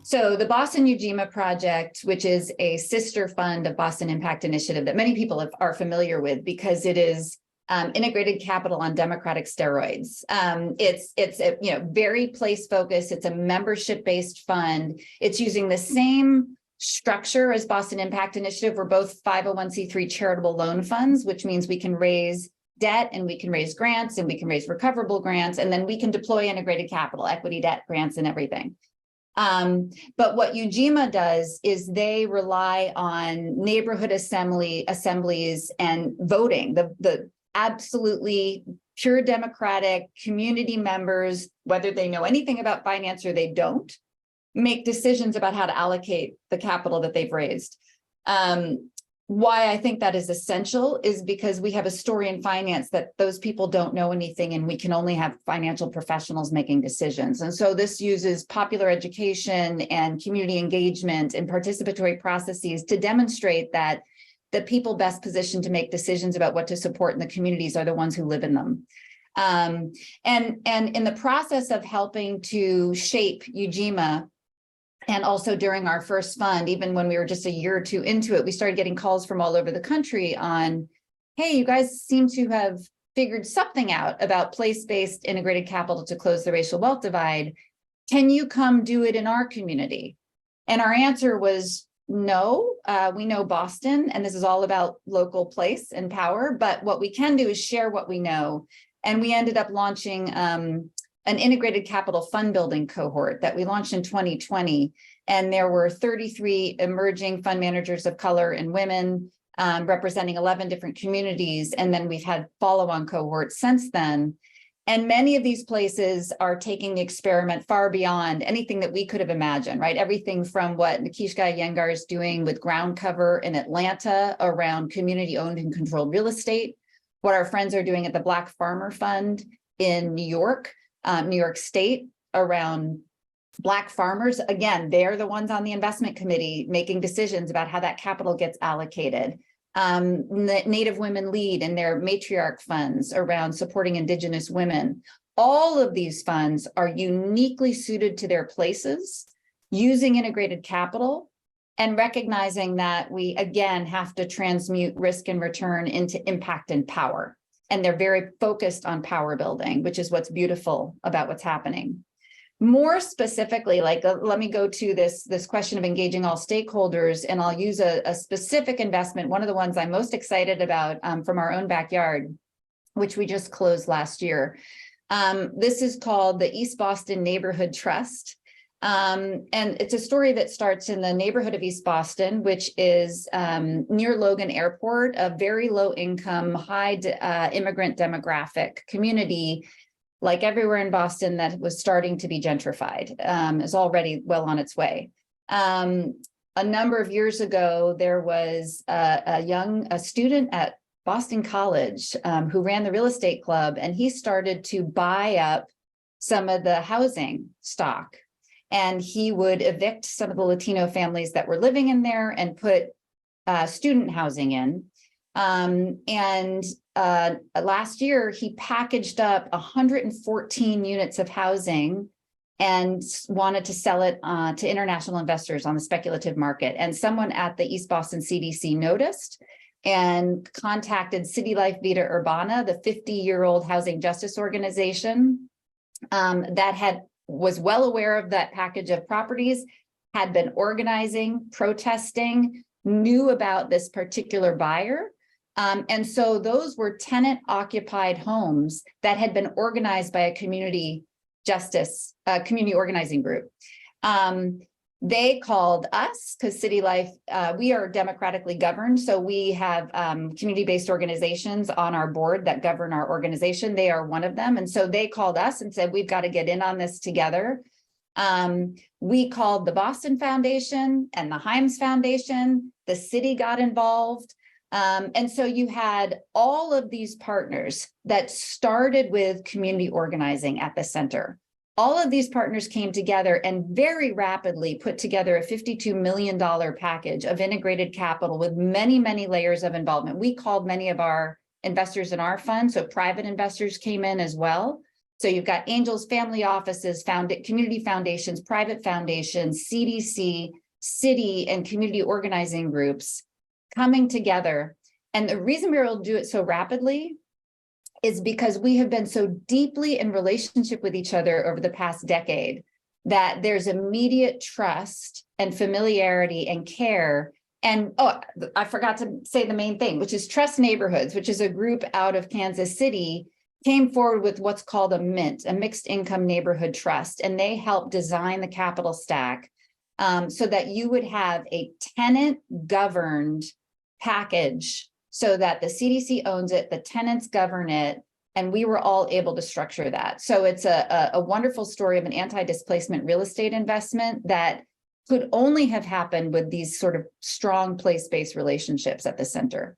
So the Boston Ujima Project, which is a sister fund of Boston Impact Initiative that many people are familiar with because it is integrated capital on democratic steroids. It's a, very place focused. It's a membership based fund. It's using the same structure as Boston Impact Initiative. We're both 501c3 charitable loan funds, which means we can raise debt and we can raise grants and we can raise recoverable grants, and then we can deploy integrated capital, equity, debt, grants, and everything. But what Ujima does is they rely on neighborhood assemblies and voting, the absolutely pure democratic community members, whether they know anything about finance or they don't, make decisions about how to allocate the capital that they've raised. Why I think that is essential is because we have a story in finance that those people don't know anything, and we can only have financial professionals making decisions. And so this uses popular education and community engagement and participatory processes to demonstrate that the people best positioned to make decisions about what to support in the communities are the ones who live in them. And in the process of helping to shape Ujima, and also during our first fund, even when we were just a year or two into it, we started getting calls from all over the country on, hey, you guys seem to have figured something out about place-based integrated capital to close the racial wealth divide. Can you come do it in our community? And our answer was no. We know Boston, and this is all about local place and power, but what we can do is share what we know. And we ended up launching an integrated capital fund building cohort that we launched in 2020. And there were 33 emerging fund managers of color and women representing 11 different communities. And then we've had follow-on cohorts since then. And many of these places are taking the experiment far beyond anything that we could have imagined, right? Everything from what Nikishka Iyengar is doing with ground cover in Atlanta around community-owned and controlled real estate, what our friends are doing at the Black Farmer Fund in New York State around Black farmers. Again, they're the ones on the investment committee making decisions about how that capital gets allocated. Native Women Lead and their matriarch funds around supporting Indigenous women. All of these funds are uniquely suited to their places, using integrated capital and recognizing that we, again, have to transmute risk and return into impact and power. And they're very focused on power building, which is what's beautiful about what's happening. More specifically, let me go to this question of engaging all stakeholders, and I'll use a specific investment, one of the ones I'm most excited about from our own backyard, which we just closed last year. This is called the East Boston Neighborhood Trust. And it's a story that starts in the neighborhood of East Boston, which is near Logan Airport, a very low income, high immigrant demographic community, like everywhere in Boston that was starting to be gentrified, is already well on its way. A number of years ago, there was a student at Boston College who ran the real estate club, and he started to buy up some of the housing stock. And he would evict some of the Latino families that were living in there and put student housing in. Last year, he packaged up 114 units of housing and wanted to sell it to international investors on the speculative market. And someone at the East Boston CDC noticed and contacted City Life Vida Urbana, the 50-year-old housing justice organization that was well aware of that package of properties, had been organizing, protesting, knew about this particular buyer. And so those were tenant-occupied homes that had been organized by a community organizing group. They called us because City Life, we are democratically governed. So we have community-based organizations on our board that govern our organization. They are one of them. And so they called us and said, we've got to get in on this together. We called the Boston Foundation and the Himes Foundation. The city got involved. And so you had all of these partners that started with community organizing at the center. All of these partners came together and very rapidly put together a $52 million package of integrated capital with many, many layers of involvement. We called many of our investors in our fund, so private investors came in as well. So you've got angels, family offices, community foundations, private foundations, CDC, city, and community organizing groups coming together. And the reason we were able to do it so rapidly is because we have been so deeply in relationship with each other over the past decade that there's immediate trust and familiarity and care. And I forgot to say the main thing, which is Trust Neighborhoods, which is a group out of Kansas City, came forward with what's called a MINT, a mixed income neighborhood trust. And they helped design the capital stack so that you would have a tenant governed package so that the CDC owns it, the tenants govern it, and we were all able to structure that. So it's a wonderful story of an anti-displacement real estate investment that could only have happened with these sort of strong place-based relationships at the center.